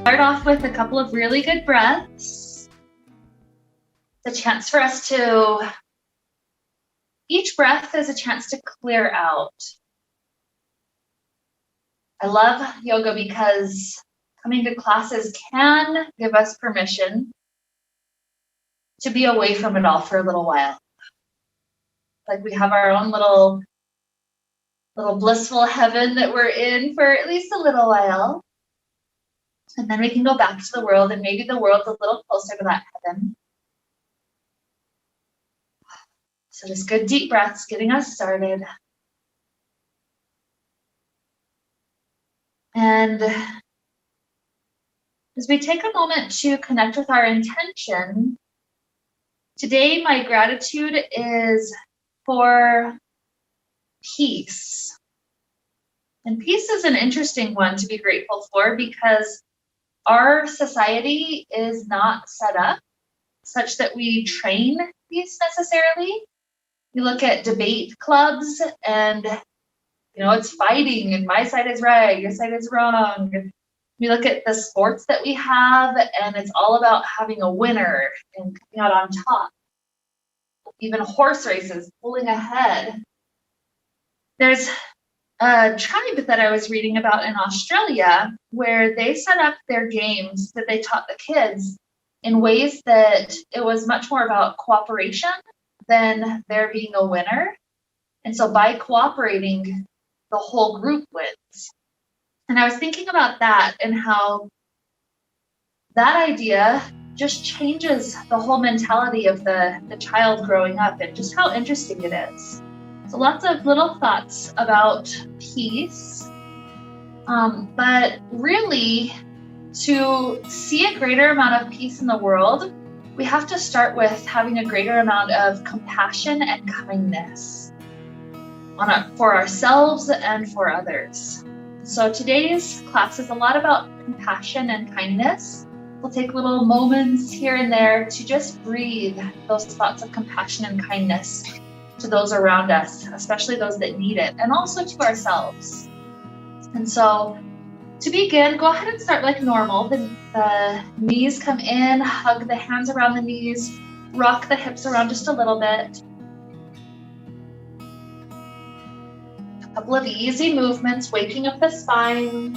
Start off with a couple of really good breaths. It's a chance for us to, each breath is a chance to clear out. I love yoga because coming to classes can give us permission to be away from it all for a little while. Like we have our own little blissful heaven that we're in for at least a little while. And then we can go back to the world, and maybe the world's a little closer to that heaven. So just good deep breaths, getting us started. And as we take a moment to connect with our intention, today my gratitude is for peace. And peace is an interesting one to be grateful for because our society is not set up such that we train peace necessarily. You look at debate clubs and, it's fighting and my side is right, your side is wrong. We look at the sports that we have and it's all about having a winner and coming out on top. Even horse races, pulling ahead. There's a tribe that I was reading about in Australia where they set up their games that they taught the kids in ways that it was much more about cooperation than there being a winner. And so by cooperating, the whole group wins. And I was thinking about that and how that idea just changes the whole mentality of the child growing up and just how interesting it is. So lots of little thoughts about peace, but really to see a greater amount of peace in the world, we have to start with having a greater amount of compassion and kindness for ourselves and for others. So today's class is a lot about compassion and kindness. We'll take little moments here and there to just breathe those thoughts of compassion and kindness to those around us, especially those that need it, and also to ourselves. And so to begin, go ahead and start like normal. The knees come in, hug the hands around the knees, rock the hips around just a little bit. A couple of easy movements, waking up the spine.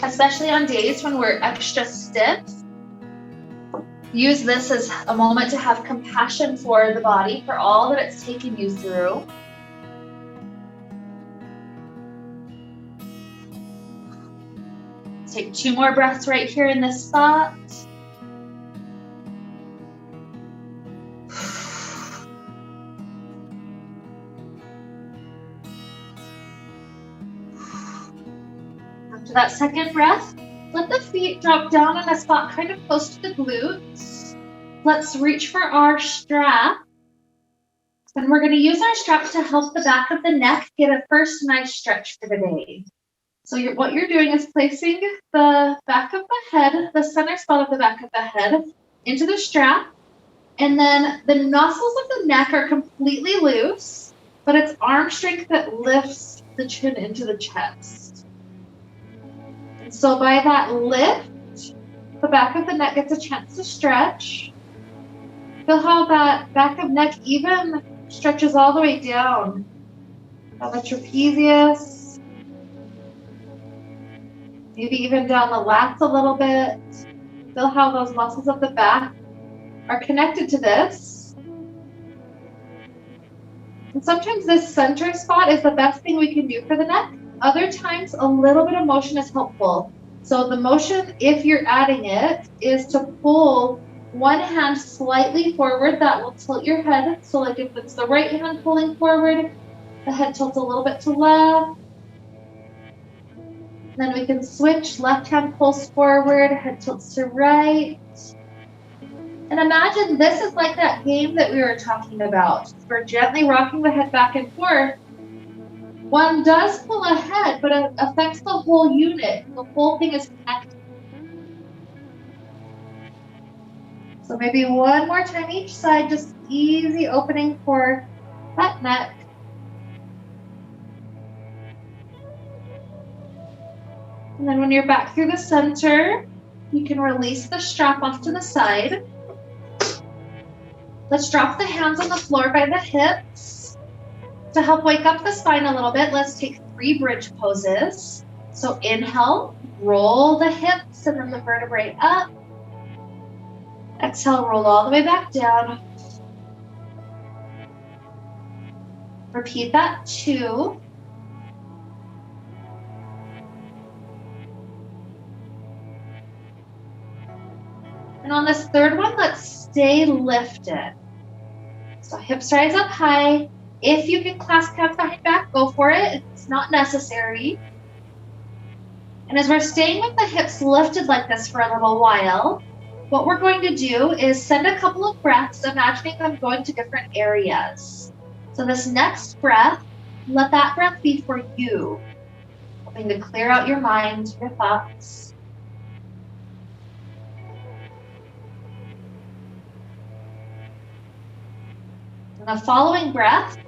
Especially on days when we're extra stiff. Use this as a moment to have compassion for the body, for all that it's taken you through. Take 2 more breaths right here in this spot. After that second breath, let the feet drop down in a spot kind of close to the glutes. Let's reach for our strap. And we're going to use our strap to help the back of the neck get a first nice stretch for the day. So what you're doing is placing the back of the head, the center spot of the back of the head, into the strap. And then the nostrils of the neck are completely loose, but it's arm strength that lifts the chin into the chest. And so by that lift, the back of the neck gets a chance to stretch. Feel how that back of neck even stretches all the way down. Down the trapezius. Maybe even down the lats a little bit. Feel how those muscles of the back are connected to this. And sometimes this center spot is the best thing we can do for the neck. Other times, a little bit of motion is helpful. So the motion, if you're adding it, is to pull one hand slightly forward. That will tilt your head. So like if it's the right hand pulling forward, the head tilts a little bit to left. Then we can switch, left hand pulls forward, head tilts to right. And imagine this is like that game that we were talking about. We're gently rocking the head back and forth. One does pull ahead, but it affects the whole unit. The whole thing is connected. So maybe one more time each side, just easy opening for that neck. And then when you're back through the center, you can release the strap off to the side. Let's drop the hands on the floor by the hips. To help wake up the spine a little bit, let's take 3 bridge poses. So inhale, roll the hips and then the vertebrae up. Exhale, roll all the way back down. Repeat that 2. And on this third one, let's stay lifted. So hips rise up high. If you can clasp hands behind back, go for it. It's not necessary. And as we're staying with the hips lifted like this for a little while, what we're going to do is send a couple of breaths, imagining I'm going to different areas. So this next breath, let that breath be for you, helping to clear out your mind, your thoughts. And the following breath,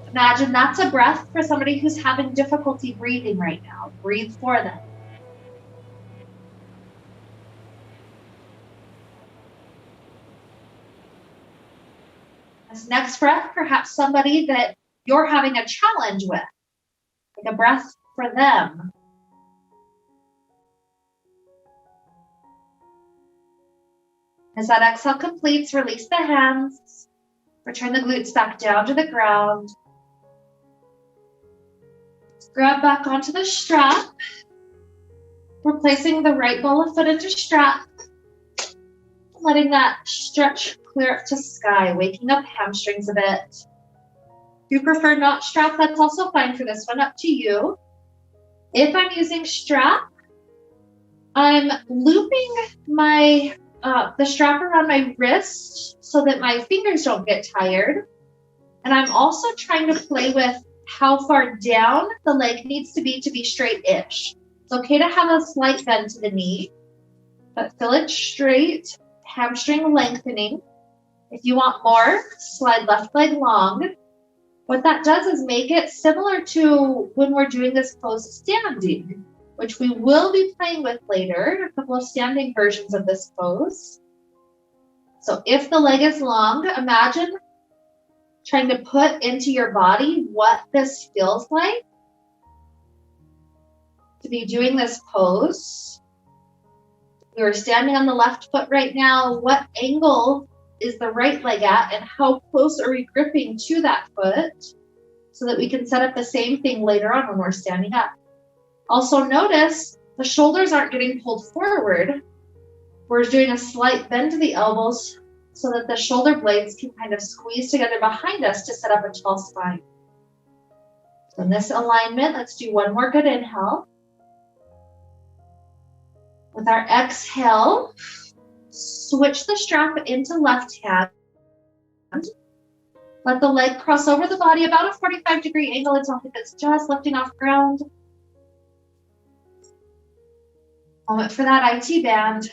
imagine that's a breath for somebody who's having difficulty breathing right now. Breathe for them. This next breath, perhaps somebody that you're having a challenge with. Take a breath for them. As that exhale completes, release the hands. Return the glutes back down to the ground. Grab back onto the strap. We're placing the right ball of foot into strap. Letting that stretch clear up to sky, waking up hamstrings a bit. If you prefer not strap, that's also fine for this one, up to you. If I'm using strap, I'm looping my the strap around my wrist so that my fingers don't get tired. And I'm also trying to play with how far down the leg needs to be straight-ish. It's okay to have a slight bend to the knee, but feel it straight, hamstring lengthening. If you want more, slide left leg long. What that does is make it similar to when we're doing this pose standing, which we will be playing with later, a couple of standing versions of this pose. So if the leg is long, imagine trying to put into your body what this feels like to be doing this pose. You're standing on the left foot right now. What angle is the right leg at, and how close are we gripping to that foot so that we can set up the same thing later on when we're standing up. Also notice the shoulders aren't getting pulled forward. We're doing a slight bend to the elbows so that the shoulder blades can kind of squeeze together behind us to set up a tall spine. So in this alignment, let's do one more good inhale. With our exhale, switch the strap into left hand. Let the leg cross over the body about a 45-degree angle until hip is just lifting off ground. Moment for that IT band.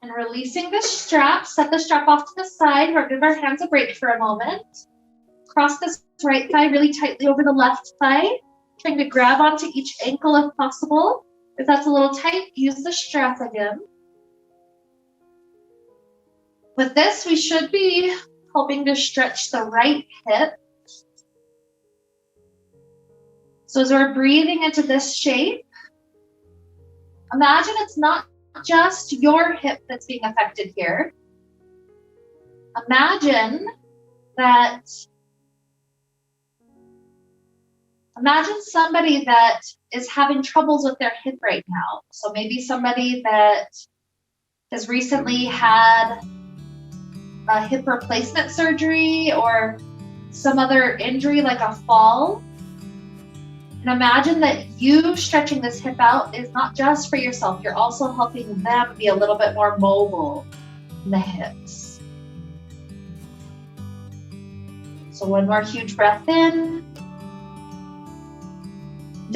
And releasing the strap, set the strap off to the side, or give our hands a break for a moment. Cross this right thigh really tightly over the left thigh, trying to grab onto each ankle if possible. If that's a little tight, use the strap again. With this, we should be helping to stretch the right hip. So as we're breathing into this shape, imagine it's not just your hip that's being affected here. Imagine somebody that is having troubles with their hip right now. So maybe somebody that has recently had a hip replacement surgery or some other injury like a fall. And imagine that you stretching this hip out is not just for yourself, you're also helping them be a little bit more mobile in the hips. So one more huge breath in.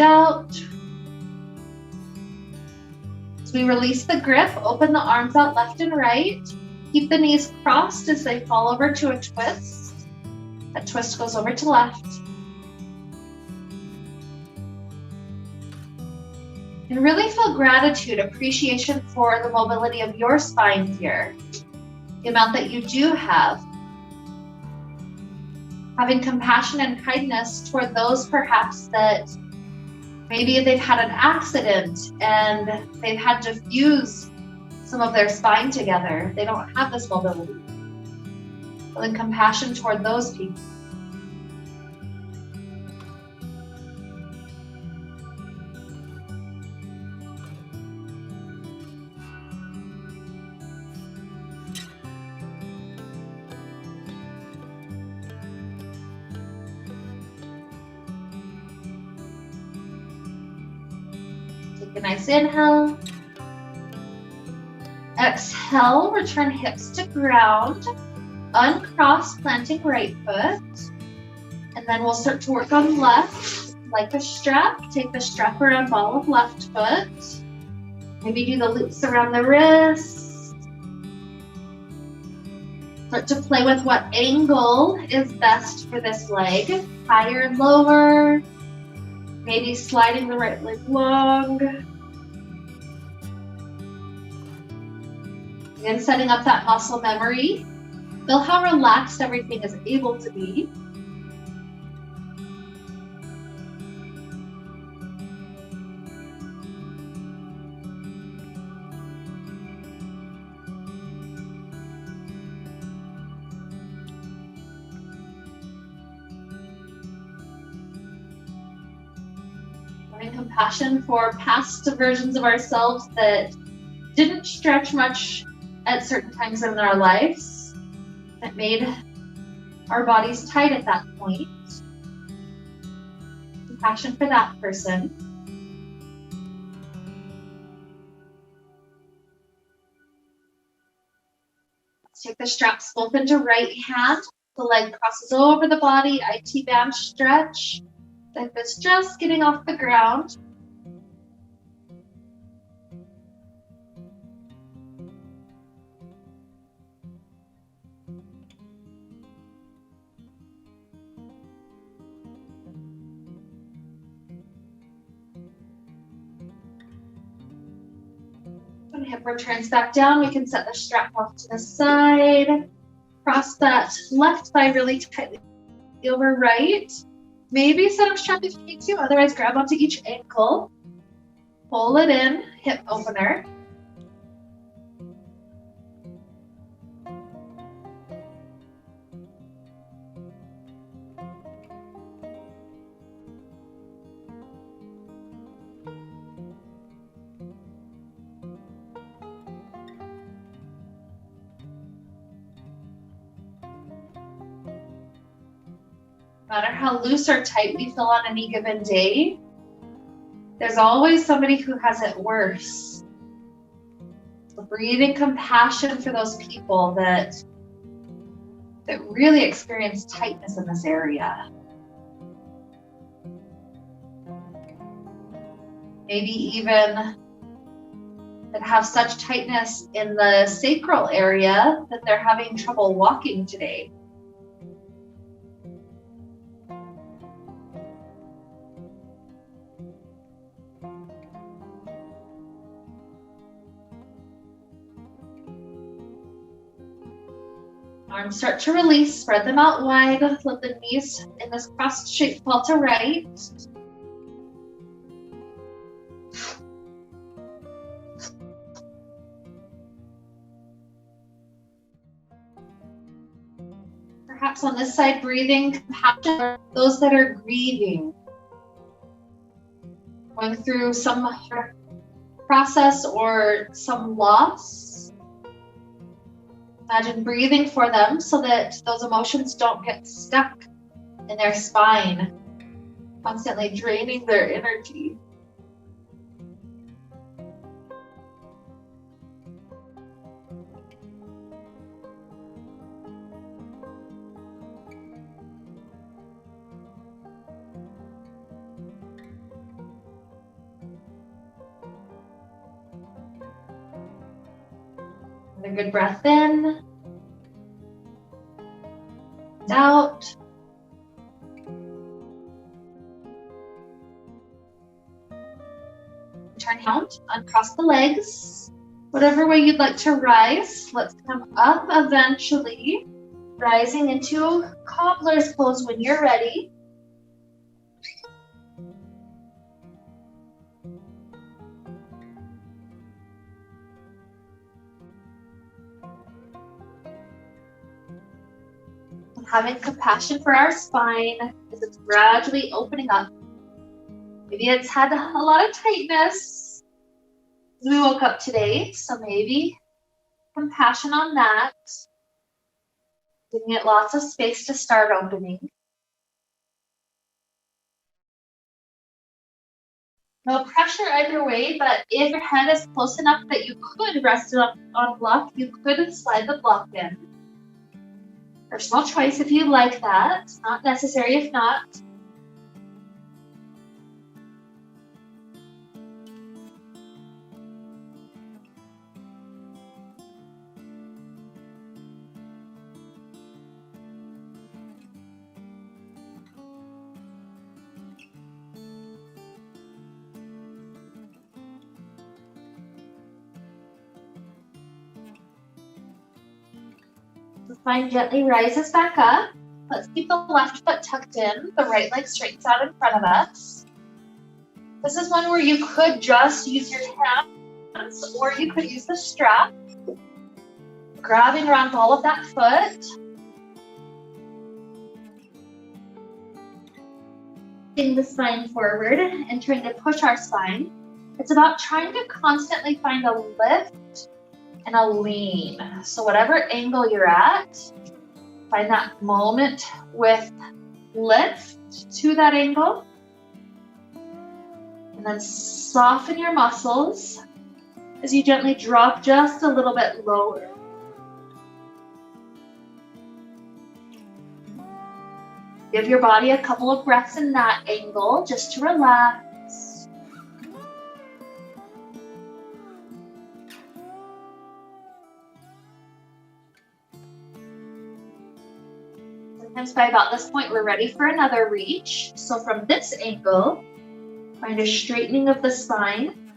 out. As we release the grip, open the arms out left and right. Keep the knees crossed as they fall over to a twist. That twist goes over to left. And really feel gratitude, appreciation for the mobility of your spine here. The amount that you do have. Having compassion and kindness toward those perhaps that maybe they've had an accident and they've had to fuse some of their spine together. They don't have this mobility. Feeling compassion toward those people. Take a nice inhale. Exhale, return hips to ground. Uncross, planting right foot. And then we'll start to work on left. Like a strap, take the strap around ball of left foot. Maybe do the loops around the wrist. Start to play with what angle is best for this leg. Higher and lower. Maybe sliding the right leg long. Again, setting up that muscle memory. Feel how relaxed everything is able to be. Having compassion for past versions of ourselves that didn't stretch much at certain times in our lives, that made our bodies tight at that point. Compassion for that person. Let's take the straps both into right hand. The leg crosses over the body, IT band stretch. The hip is just getting off the ground. When hip returns back down, we can set the strap off to the side. Cross that left thigh really tightly over right. Maybe set up strap if you need to, otherwise grab onto each ankle. Pull it in, hip opener. No matter how loose or tight we feel on any given day, there's always somebody who has it worse. So breathing compassion for those people that really experience tightness in this area. Maybe even that have such tightness in the sacral area that they're having trouble walking today. Arms start to release, spread them out wide, let the knees in this crossed shape fall to right. Perhaps on this side, breathing compassion for those that are grieving, going through some process or some loss. Imagine breathing for them so that those emotions don't get stuck in their spine, constantly draining their energy. A good breath in, out. Turn out, uncross the legs. Whatever way you'd like to rise, let's come up eventually, rising into cobbler's pose when you're ready. Having compassion for our spine as it's gradually opening up. Maybe it's had a lot of tightness as we woke up today, so maybe compassion on that. Giving it lots of space to start opening. No pressure either way, but if your head is close enough that you could rest it on block, you could slide the block in. Personal choice if you like that. It's not necessary if not. The spine gently rises back up. Let's keep the left foot tucked in, the right leg straightens out in front of us. This is one where you could just use your hands or you could use the strap. Grabbing around all of that foot. Bring the spine forward and trying to push our spine. It's about trying to constantly find a lift and a lean. So whatever angle you're at, find that moment with lift to that angle. And then soften your muscles as you gently drop just a little bit lower. Give your body a couple of breaths in that angle just to relax. Sometimes by about this point, we're ready for another reach. So from this angle, find a straightening of the spine.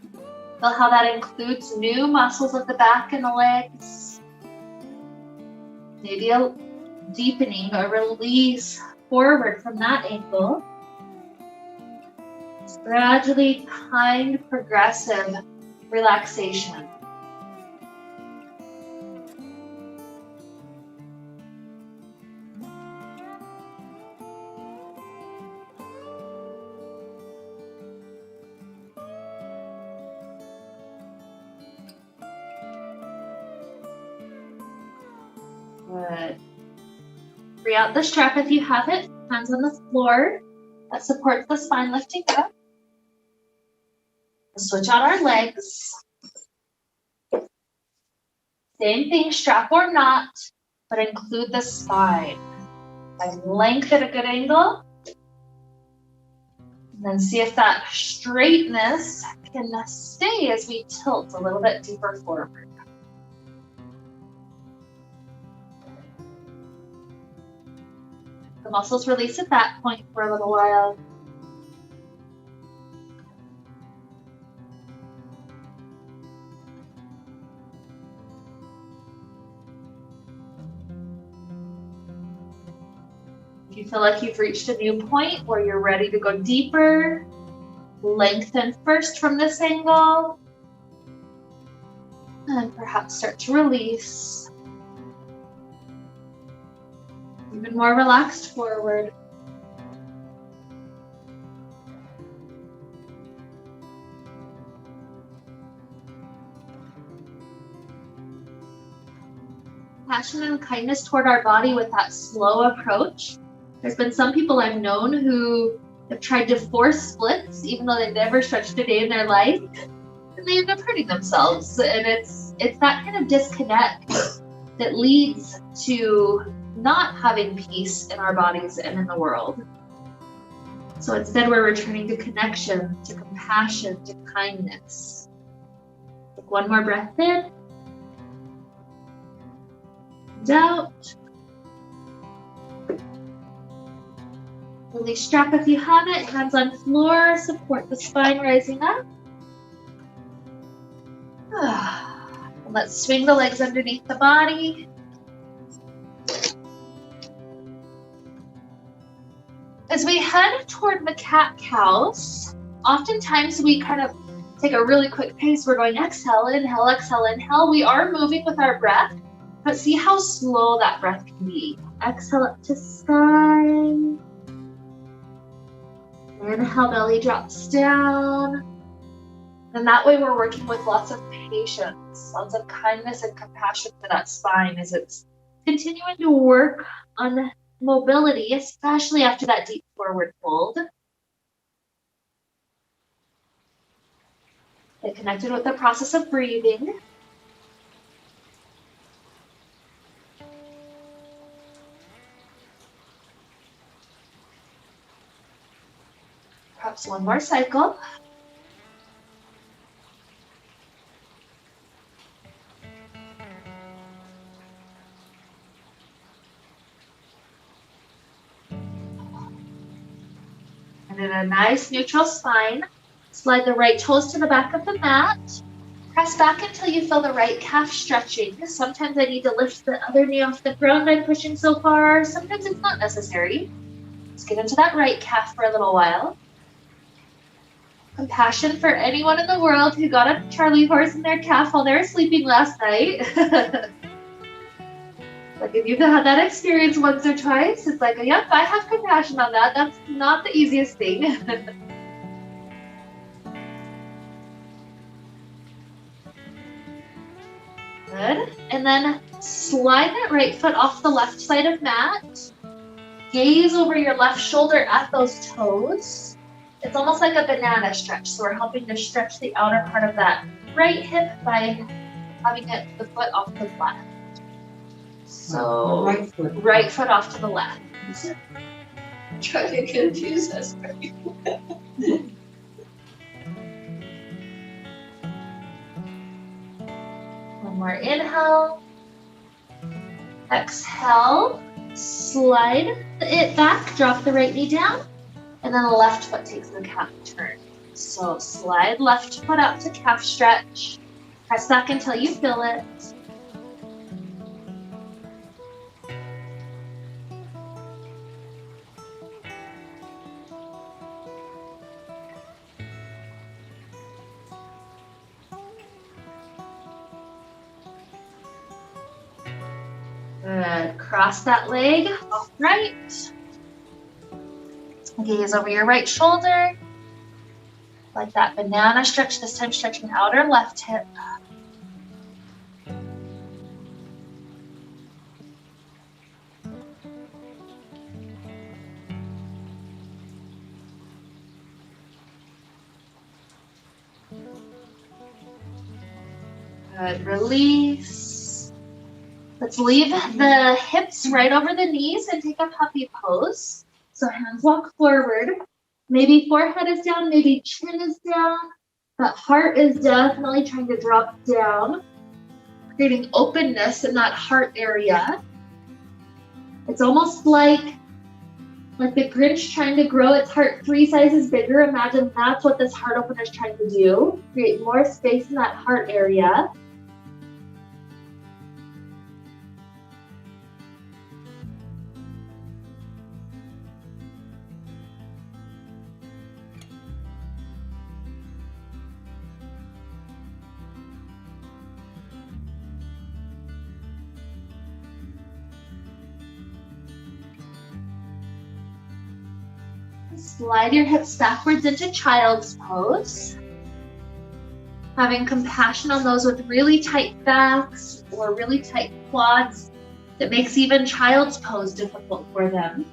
Feel how that includes new muscles of the back and the legs. Maybe a deepening or release forward from that angle. It's gradually kind, progressive relaxation. Good. Free out the strap if you have it. Hands on the floor. That supports the spine lifting up. Switch out our legs. Same thing, strap or not, but include the spine. Find length at a good angle. And then see if that straightness can stay as we tilt a little bit deeper forward. The muscles release at that point for a little while. If you feel like you've reached a new point where you're ready to go deeper, lengthen first from this angle, and perhaps start to release. Even more relaxed forward. Passion and kindness toward our body with that slow approach. There's been some people I've known who have tried to force splits, even though they've never stretched a day in their life, and they end up hurting themselves. And it's that kind of disconnect that leads to not having peace in our bodies and in the world. So instead, we're returning to connection, to compassion, to kindness. Take one more breath in. and out. Release strap if you have it. Hands on floor. Support the spine rising up. And let's swing the legs underneath the body. As we head toward the cat-cows, oftentimes we kind of take a really quick pace. We're going exhale, inhale, exhale, inhale. We are moving with our breath, but see how slow that breath can be. Exhale up to sky. Inhale, belly drops down. And that way we're working with lots of patience, lots of kindness and compassion for that spine as it's continuing to work on mobility, especially after that deep forward fold. Get connected with the process of breathing. Perhaps one more cycle. And in a nice neutral spine, slide the right toes to the back of the mat. Press back until you feel the right calf stretching. Sometimes I need to lift the other knee off the ground. I'm pushing so far. Sometimes it's not necessary. Let's get into that right calf for a little while. Compassion for anyone in the world who got a Charlie horse in their calf while they were sleeping last night. Like if you've had that experience once or twice, it's like, yep, I have compassion on that. That's not the easiest thing. Good. And then slide that right foot off the left side of mat. Gaze over your left shoulder at those toes. It's almost like a banana stretch. So we're helping to stretch the outer part of that right hip by having the foot off the left. So right foot off to the left. Try to confuse us. One more inhale. Exhale. Slide it back. Drop the right knee down. And then the left foot takes the calf turn. So slide left foot up to calf stretch. Press back until you feel it. Good. Cross that leg upright. Gaze over your right shoulder. Like that banana stretch, this time stretching outer left hip. Good. Release. Let's leave the hips right over the knees and take a puppy pose. So hands walk forward. Maybe forehead is down, maybe chin is down. That heart is definitely trying to drop down, creating openness in that heart area. It's almost like the Grinch trying to grow its heart 3 sizes bigger. Imagine that's what this heart opener is trying to do. Create more space in that heart area. Slide your hips backwards into child's pose. Having compassion on those with really tight backs or really tight quads that makes even child's pose difficult for them.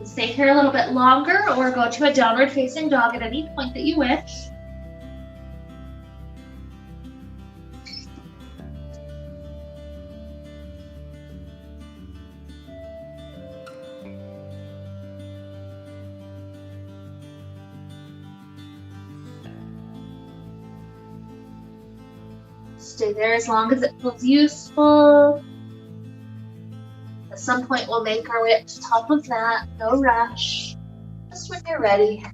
Stay here a little bit longer or go to a downward facing dog at any point that you wish. Stay there as long as it feels useful. At some point, we'll make our way up to the top of that. No rush. Just when you're ready.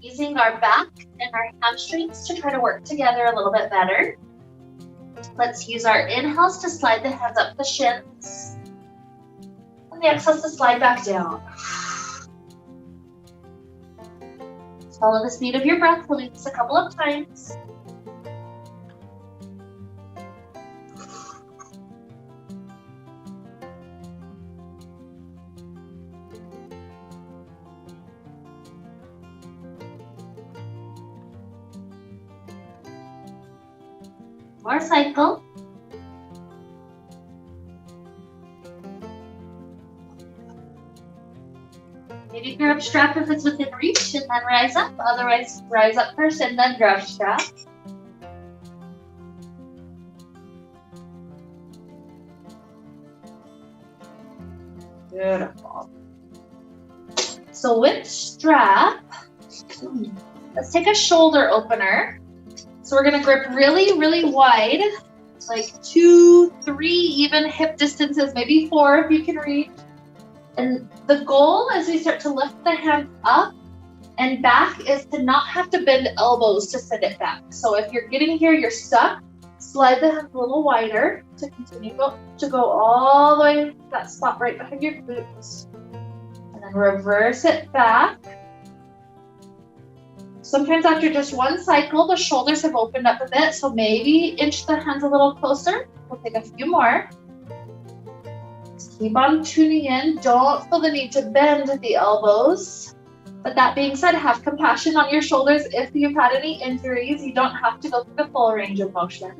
Using our back and our hamstrings to try to work together a little bit better. Let's use our inhales to slide the hands up the shins. And the exhales to slide back down. Follow the speed of your breath. We'll do this a couple of times. More cycle. Maybe grab strap if it's within reach and then rise up. Otherwise, rise up first and then grab strap. Beautiful. So with strap, let's take a shoulder opener. So we're gonna grip really, really wide, like 2, 3 even hip distances, maybe 4 if you can reach. And the goal as we start to lift the hands up and back is to not have to bend elbows to send it back. So if you're getting here, you're stuck, slide the hands a little wider to continue to go all the way to that spot right behind your glutes. And then reverse it back. Sometimes after just one cycle, the shoulders have opened up a bit, so maybe inch the hands a little closer. We'll take a few more. Just keep on tuning in. Don't feel the need to bend the elbows. But that being said, have compassion on your shoulders. If you've had any injuries, you don't have to go through the full range of motion.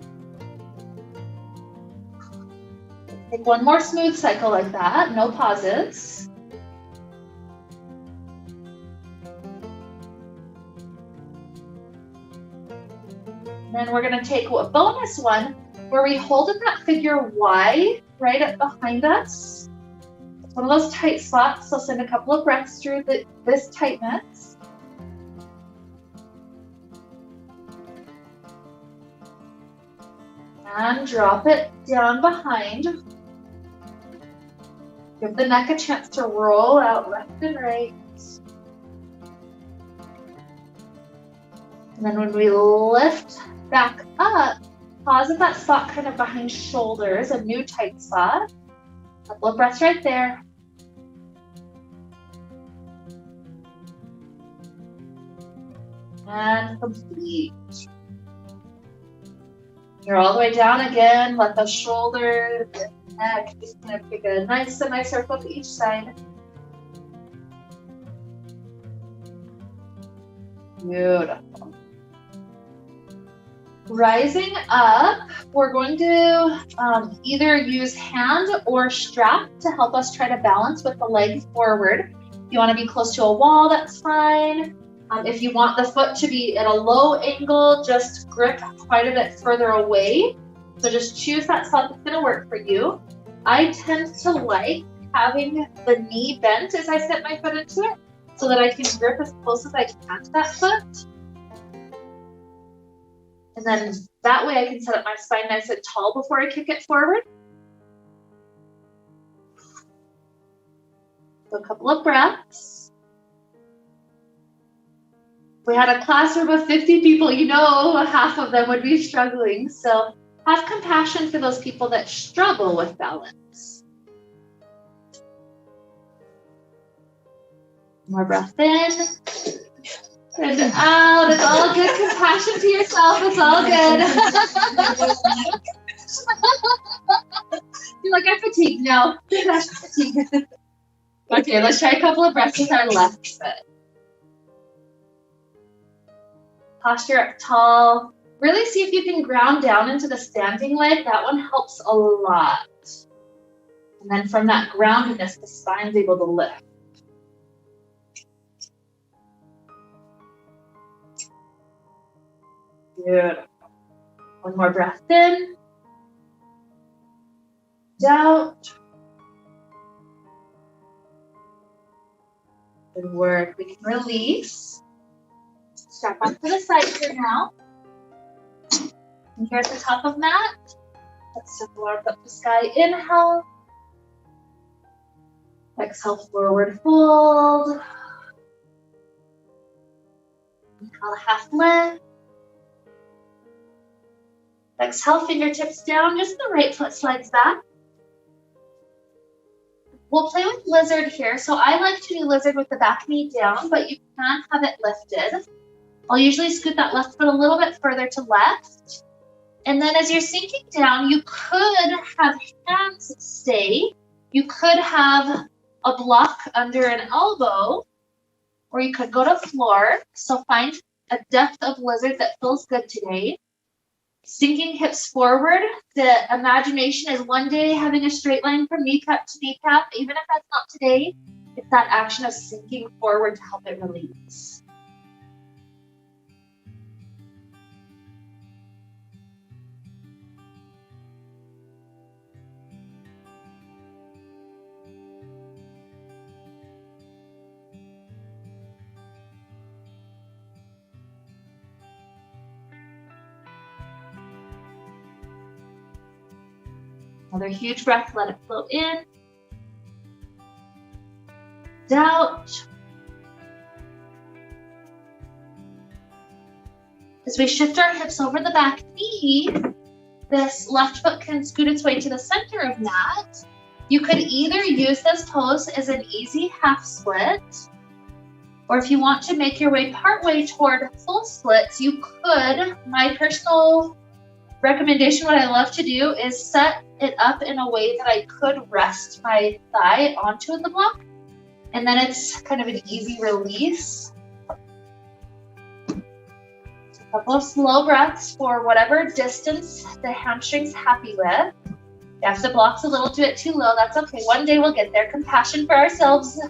Take one more smooth cycle like that, no pauses. Then we're gonna take a bonus one where we hold in that figure Y right up behind us. It's one of those tight spots, so send a couple of breaths through this tightness. And drop it down behind. Give the neck a chance to roll out left and right. And then when we lift back up, pause at that spot kind of behind shoulders, a new tight spot. Couple of breaths right there. And complete. You're all the way down again. Let the shoulders, the neck, just kind of take a nice semicircle to each side. Beautiful. Rising up, we're going to either use hand or strap to help us try to balance with the leg forward. If you want to be close to a wall, that's fine. If you want the foot to be at a low angle, just grip quite a bit further away. So just choose that spot that's going to work for you. I tend to like having the knee bent as I set my foot into it so that I can grip as close as I can to that foot. And then that way I can set up my spine nice and tall before I kick it forward. So a couple of breaths. If we had a classroom of 50 people, you know half of them would be struggling. So have compassion for those people that struggle with balance. More breath in. And out. It's all good. Compassion to yourself. It's all good. You're like, I'm fatigued now. Compassion fatigue. Okay, let's try a couple of breaths with our left foot. Posture up tall. Really see if you can ground down into the standing leg. That one helps a lot. And then from that groundedness, the spine's able to lift. Beautiful. One more breath in. Out. Good work. We can release. Strap off to the side here now. And here at the top of mat, let's step the arms up to sky. Inhale. Exhale, forward fold. Inhale, half lift. Exhale, fingertips down, just the right foot slides back. We'll play with lizard here. So I like to do lizard with the back knee down, but you can have it lifted. I'll usually scoot that left foot a little bit further to left. And then as you're sinking down, you could have hands stay. You could have a block under an elbow, or you could go to floor. So find a depth of lizard that feels good today. Sinking hips forward. The imagination is one day having a straight line from kneecap to kneecap. Even if that's not today, it's that action of sinking forward to help it release. Another huge breath, let it flow in. Out. As we shift our hips over the back knee, this left foot can scoot its way to the center of mat. You could either use this pose as an easy half split, or if you want to make your way partway toward full splits, you could. My personal recommendation, what I love to do is set it up in a way that I could rest my thigh onto the block, and then it's kind of an easy release. A couple of slow breaths for whatever distance the hamstring's happy with. If the block's a little bit too low, that's okay. One day we'll get there. Compassion for ourselves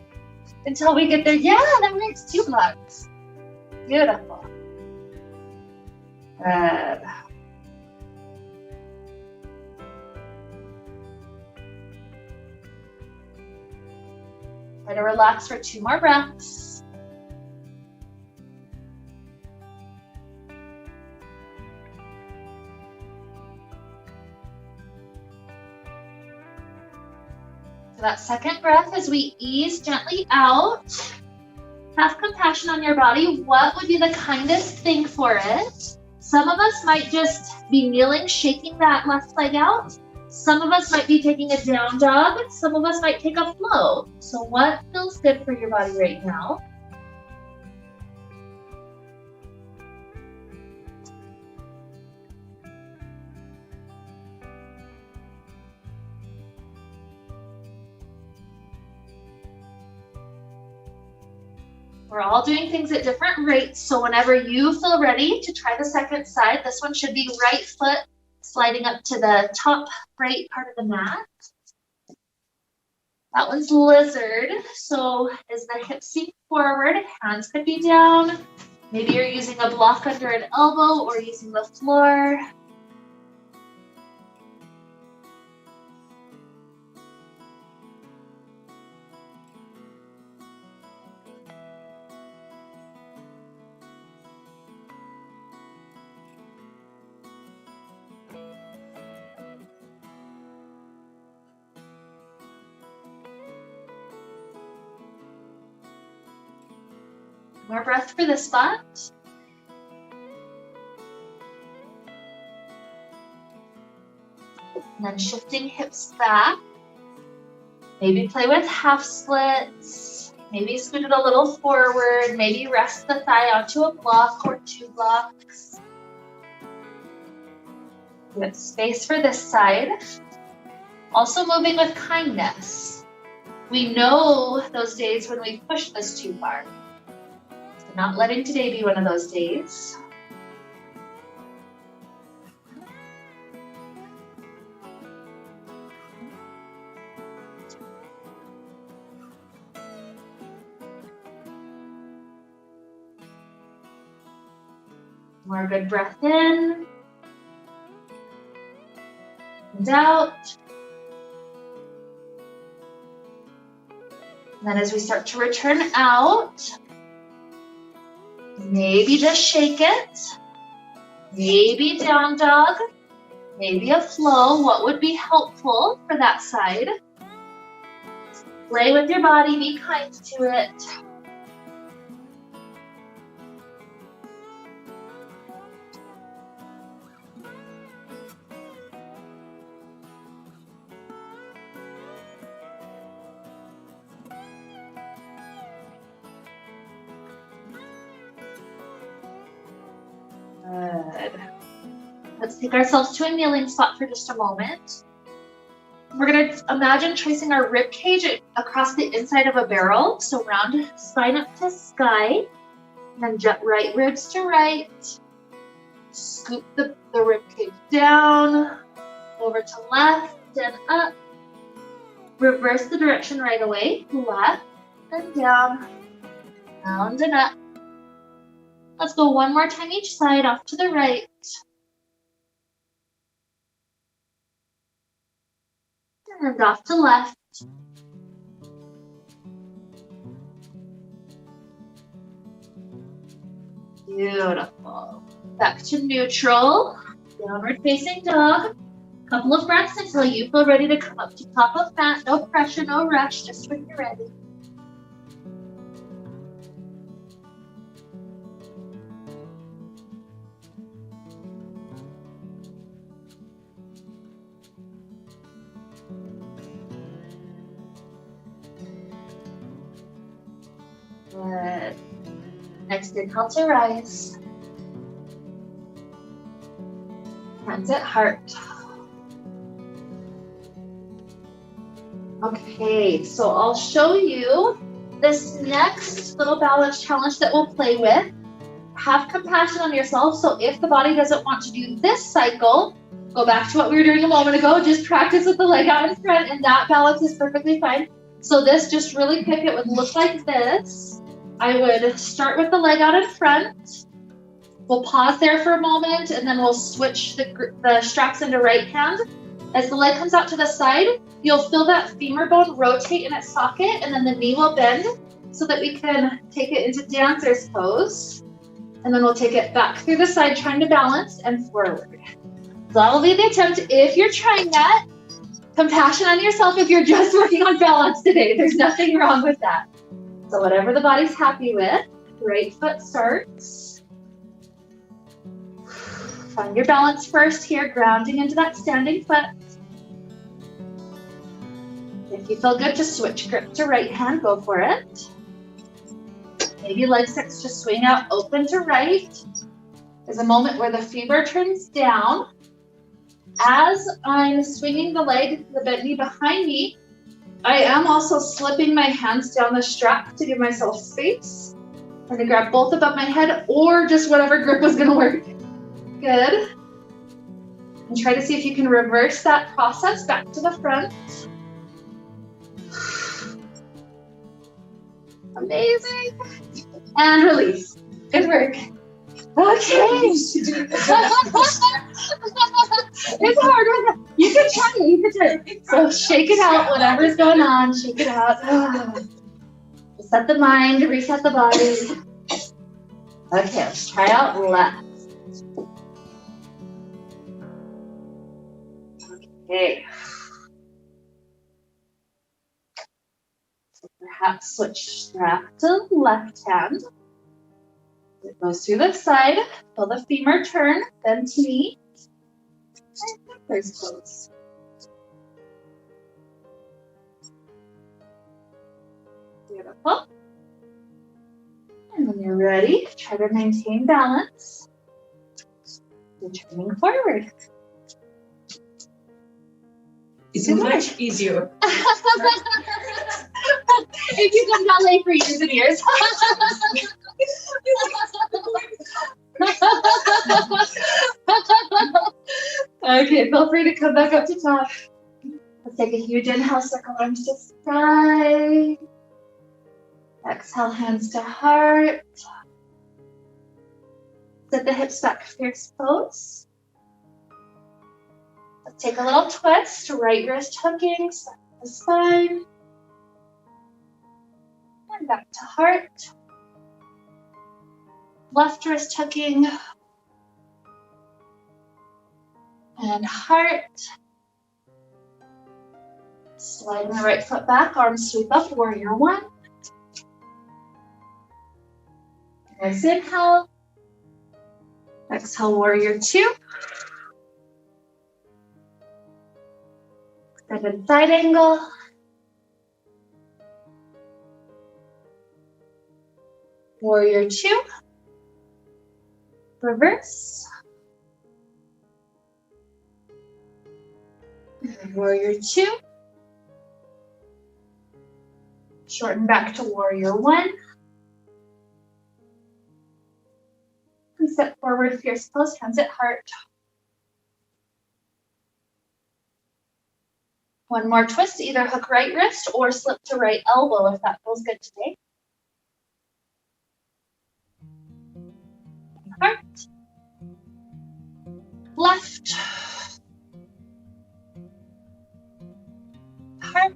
until we get there. Yeah, that makes 2 blocks. Beautiful. Good. Try to relax for 2 more breaths. So that second breath as we ease gently out. Have compassion on your body. What would be the kindest thing for it? Some of us might just be kneeling, shaking that left leg out. Some of us might be taking a down dog. Some of us might take a flow. So what feels good for your body right now? We're all doing things at different rates. So whenever you feel ready to try the second side, this one should be right foot sliding up to the top right part of the mat. That one's lizard. So as the hips sink forward, hands could be down. Maybe you're using a block under an elbow or using the floor. More breath for this spot. And then shifting hips back. Maybe play with half splits. Maybe scoot it a little forward. Maybe rest the thigh onto a block or 2 blocks. Good space for this side. Also moving with kindness. We know those days when we push this too far. Not letting today be one of those days. More good breath in and out. And then as we start to return out, maybe just shake it. Maybe down dog. Maybe a flow. What would be helpful for that side? Play with your body. Be kind to it. Good. Let's take ourselves to a kneeling spot for just a moment. We're going to imagine tracing our rib cage across the inside of a barrel. So round spine up to sky. And then jut right ribs to right. Scoop the rib cage down. Over to left and up. Reverse the direction right away. Left and down. Round and up. Let's go one more time each side, off to the right. And off to left. Beautiful. Back to neutral. Downward facing dog. Couple of breaths until you feel ready to come up to top of mat. No pressure, no rush, just when you're ready. Good. Next inhale to rise. Hands at heart. Okay, so I'll show you this next little balance challenge that we'll play with. Have compassion on yourself. So if the body doesn't want to do this cycle, go back to what we were doing a moment ago. Just practice with the leg out in front, and that balance is perfectly fine. So this, just really quick, it would look like this. I would start with the leg out in front. We'll pause there for a moment, and then we'll switch the straps into right hand. As the leg comes out to the side, you'll feel that femur bone rotate in its socket, and then the knee will bend so that we can take it into dancer's pose. And then we'll take it back through the side, trying to balance, and forward. So that'll be the attempt. If you're trying that, compassion on yourself if you're just working on balance today. There's nothing wrong with that. So whatever the body's happy with, right foot starts. Find your balance first here, grounding into that standing foot. If you feel good, just switch grip to right hand, go for it. Maybe leg starts to swing out, open to right. There's a moment where the femur turns down. As I'm swinging the leg, the bent knee behind me, I am also slipping my hands down the strap to give myself space. I'm going to grab both above my head or just whatever grip was going to work. Good. And try to see if you can reverse that process back to the front. Amazing. And release. Good work. Okay. It's hard one. You can try it. You can try it. So shake it out, whatever's going on. Shake it out. Reset the mind, reset the body. Okay, let's try out left. Okay. So perhaps switch strap to left hand. It goes through the side. Feel the femur turn, bend knee. And backwards pose. Beautiful. And when you're ready, try to maintain balance. Returning forward. It's much easier. If you've done ballet for years and years. Okay, feel free to come back up to top. Let's take a huge inhale, circle arms to sky. Exhale, hands to heart. Set the hips back, fierce pose. Let's take a little twist, right wrist hooking, the spine. and back to heart. Left wrist tucking. And heart. Sliding the right foot back, arms sweep up, warrior one. Nice inhale. Exhale, warrior two. Extended side angle. Warrior two. Reverse. And warrior two. Shorten back to warrior one. And step forward, fierce pose, hands at heart. One more twist, either hook right wrist or slip to right elbow if that feels good today. Heart. Left. Heart.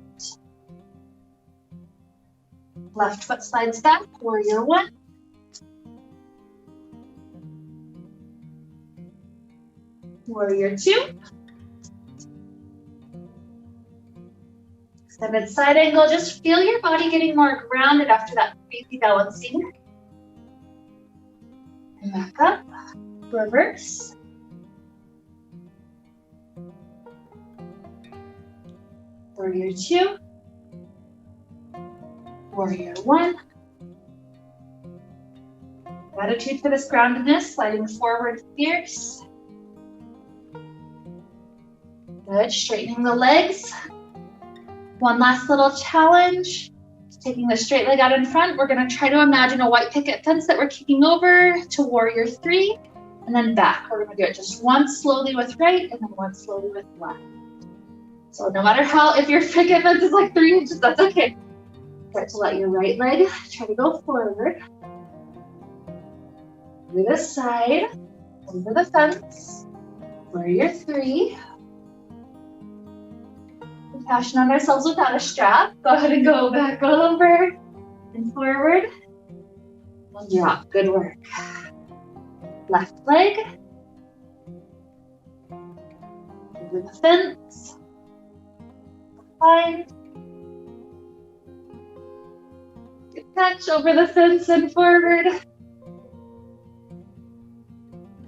Left foot slides back, warrior one. Warrior two. Extended side angle. Just feel your body getting more grounded after that crazy balancing. And back up. Reverse. Warrior two. Warrior one. Gratitude for this groundedness, sliding forward fierce. Good, straightening the legs. One last little challenge. Taking the straight leg out in front, we're gonna try to imagine a white picket fence that we're kicking over to warrior three, and then back. We're gonna do it just once slowly with right, and then once slowly with left. So no matter how, if your picket fence is like 3 inches, that's okay. Start to let your right leg try to go forward. To the side, over the fence, warrior three. Compassion on ourselves without a strap. Go ahead and go back over and forward. And drop, good work. Left leg. Over the fence. Fine. Good catch over the fence and forward.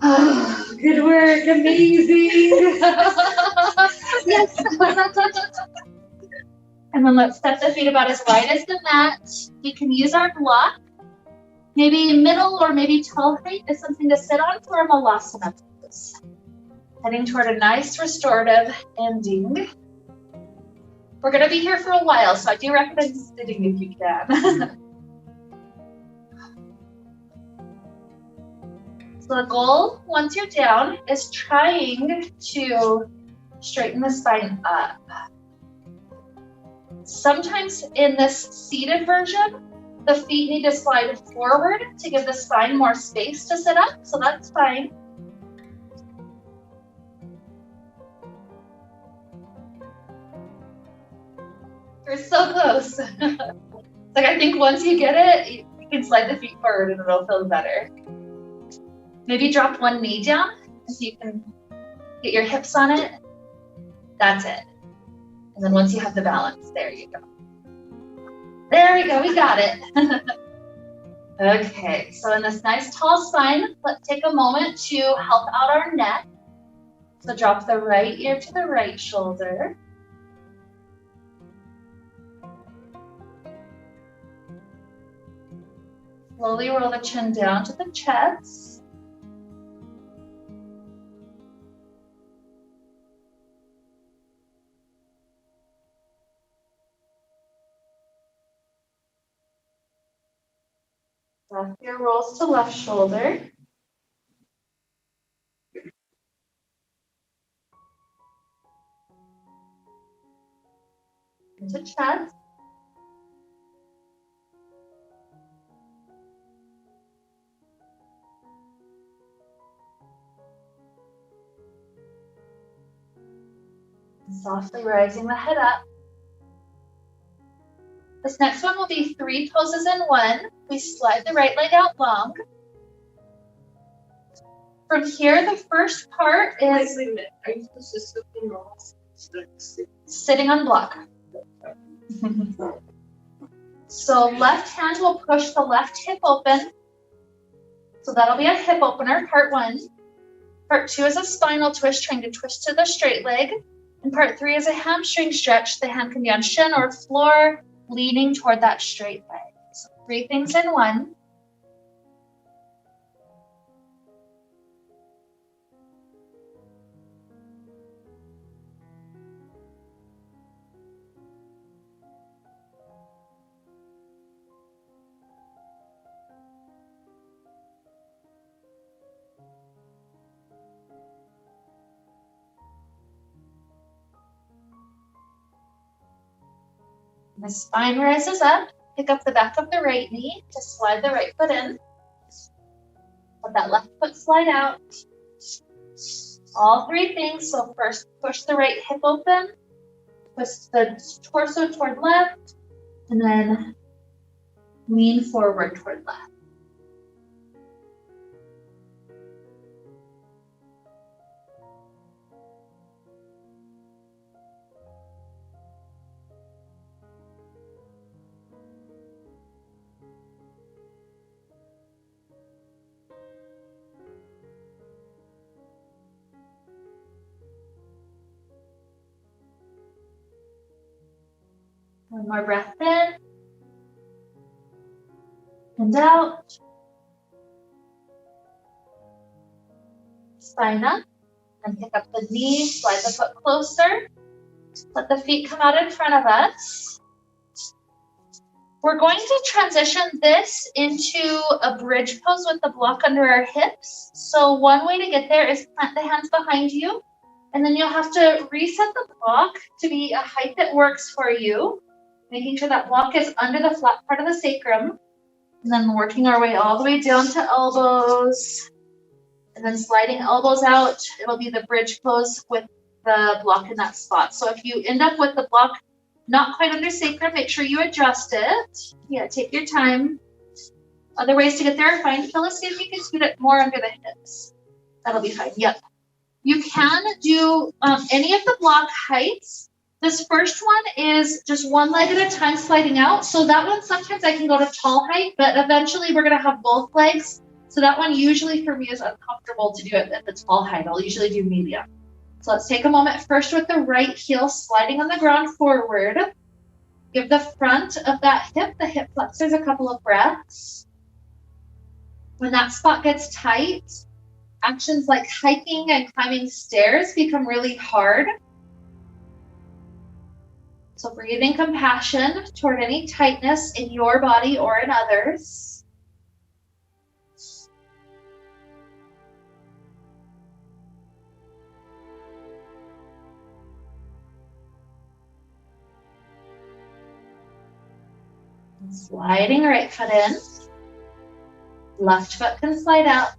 Oh, good work, amazing. Yes. And then let's step the feet about as wide as the mat. We can use our block. Maybe middle or maybe toe height is something to sit on for a malasana pose. Heading toward a nice restorative ending. We're gonna be here for a while, so I do recommend sitting if you can. So the goal, once you're down, is trying to straighten the spine up. Sometimes in this seated version, the feet need to slide forward to give the spine more space to sit up, so that's fine. We're so close. Like I think once you get it, you can slide the feet forward and it'll feel better. Maybe drop one knee down so you can get your hips on it. That's it. And then once you have the balance, there you go. There we go, we got it. Okay, so in this nice tall spine, let's take a moment to help out our neck. So drop the right ear to the right shoulder. Slowly roll the chin down to the chest. Left ear rolls to left shoulder. Into chest. And softly rising the head up. This next one will be 3 poses in one. We slide the right leg out long. From here, the first part is Wait a minute. Are you supposed to sit in normal? sitting on block. So left hand will push the left hip open. So that'll be a hip opener, part 1. Part 2 is a spinal twist, trying to twist to the straight leg. And part 3 is a hamstring stretch. The hand can be on shin or floor, leaning toward that straight leg. So 3 things in one. The spine rises up. Pick up the back of the right knee to slide the right foot in. Let that left foot slide out. All 3 things. So first, push the right hip open. Twist the torso toward left. And then lean forward toward left. One more breath in and out. Spine up and pick up the knee, slide the foot closer. Let the feet come out in front of us. We're going to transition this into a bridge pose with the block under our hips. So one way to get there is plant the hands behind you, and then you'll have to reset the block to be a height that works for you. Making sure that block is under the flat part of the sacrum, and then working our way all the way down to elbows, and then sliding elbows out. It'll be the bridge pose with the block in that spot. So if you end up with the block not quite under sacrum, make sure you adjust it. Yeah, take your time. Other ways to get there are fine. Phyllis, see if you can scoot it more under the hips. That'll be fine. Yep. You can do any of the block heights. This first one is just one leg at a time sliding out. So that one, sometimes I can go to tall height, but eventually we're going to have both legs. So that one usually for me is uncomfortable to do it at the tall height. I'll usually do medium. So let's take a moment first with the right heel sliding on the ground forward. Give the front of that hip, the hip flexors, a couple of breaths. When that spot gets tight, actions like hiking and climbing stairs become really hard. So breathing compassion toward any tightness in your body or in others. And sliding right foot in. Left foot can slide out.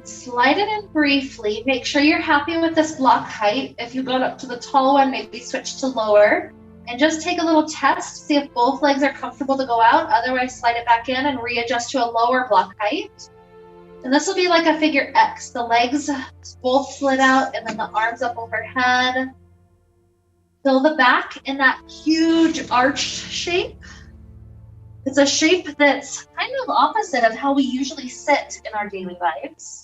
Slide it in briefly. Make sure you're happy with this block height. If you got up to the tall one, maybe switch to lower. And just take a little test, see if both legs are comfortable to go out. Otherwise, slide it back in and readjust to a lower block height. And this will be like a figure X. The legs both slid out and then the arms up overhead. Fill the back in that huge arched shape. It's a shape that's kind of opposite of how we usually sit in our daily lives.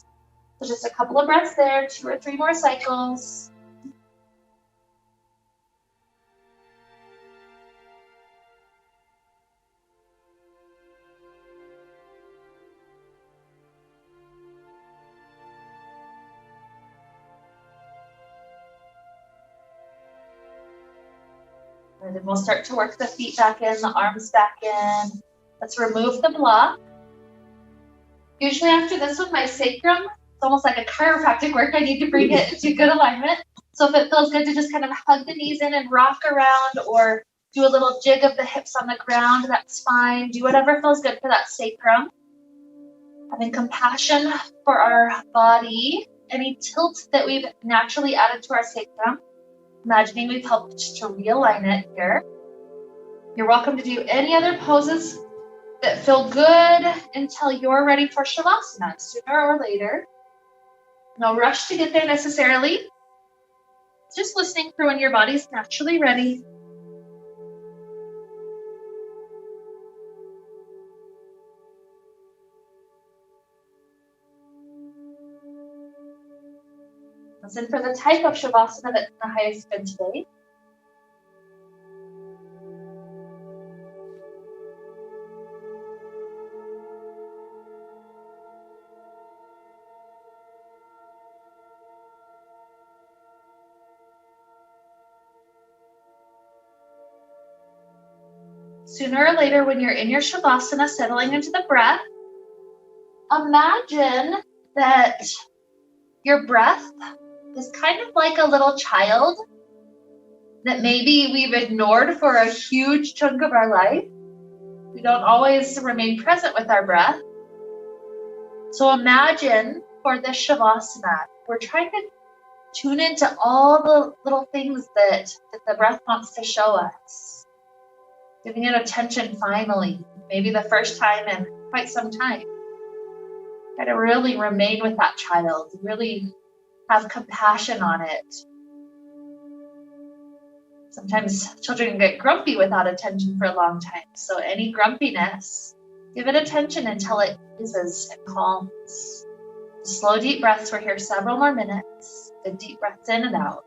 So just a couple of breaths there, 2 or 3 more cycles. And then we'll start to work the feet back in, the arms back in. Let's remove the block. Usually after this one, my sacrum almost like a chiropractic work. I need to bring it into good alignment. So if it feels good to just kind of hug the knees in and rock around, or do a little jig of the hips on the ground, that's fine. Do whatever feels good for that sacrum. Having compassion for our body, any tilt that we've naturally added to our sacrum, imagining we've helped to realign it here. You're welcome to do any other poses that feel good until you're ready for Shavasana, sooner or later. No rush to get there necessarily. Just listening for when your body's naturally ready. Listen for the type of Shavasana that's the highest good today. Sooner or later, when you're in your Shavasana, settling into the breath, imagine that your breath is kind of like a little child that maybe we've ignored for a huge chunk of our life. We don't always remain present with our breath. So imagine for this Shavasana, we're trying to tune into all the little things that the breath wants to show us. Giving it attention finally, maybe the first time in quite some time. Try to really remain with that child, really have compassion on it. Sometimes children get grumpy without attention for a long time. So any grumpiness, give it attention until it eases and calms. Slow, deep breaths. We're here several more minutes. Good deep breaths in and out.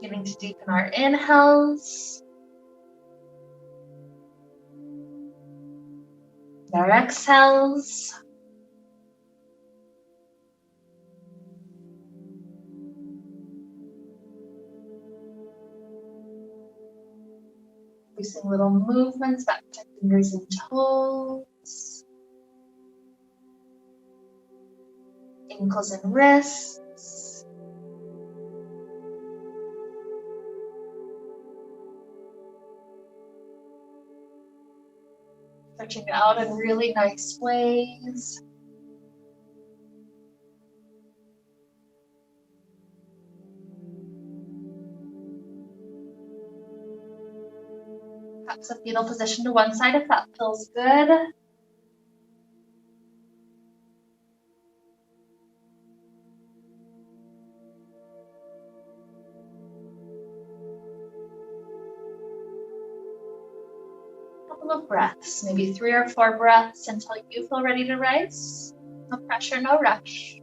Beginning to deepen our inhales. Our exhales. Using little movements back to fingers and toes, ankles and wrists. Stretching out in really nice ways. Perhaps a fetal position to one side if that feels good. Couple of breaths, maybe 3 or 4 breaths until you feel ready to rise. No pressure, no rush.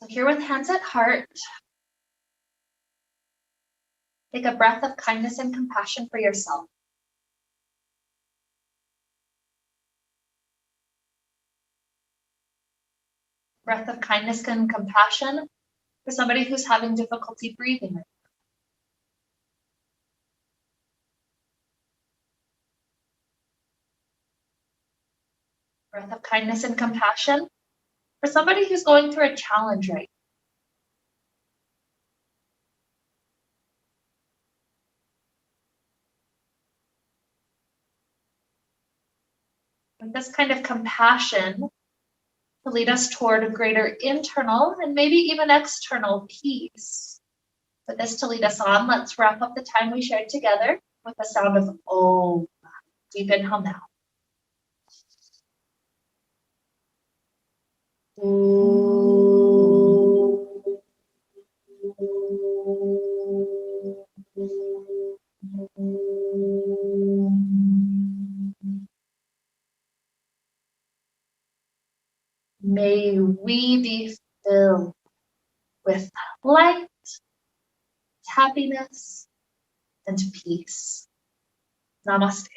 So here with hands at heart, take a breath of kindness and compassion for yourself. Breath of kindness and compassion for somebody who's having difficulty breathing. Breath of kindness and compassion for somebody who's going through a challenge right now. With this kind of compassion to lead us toward a greater internal and maybe even external peace. For this to lead us on, let's wrap up the time we shared together with the sound of Om. Deep inhale now. May we be filled with light, happiness, and peace. Namaste.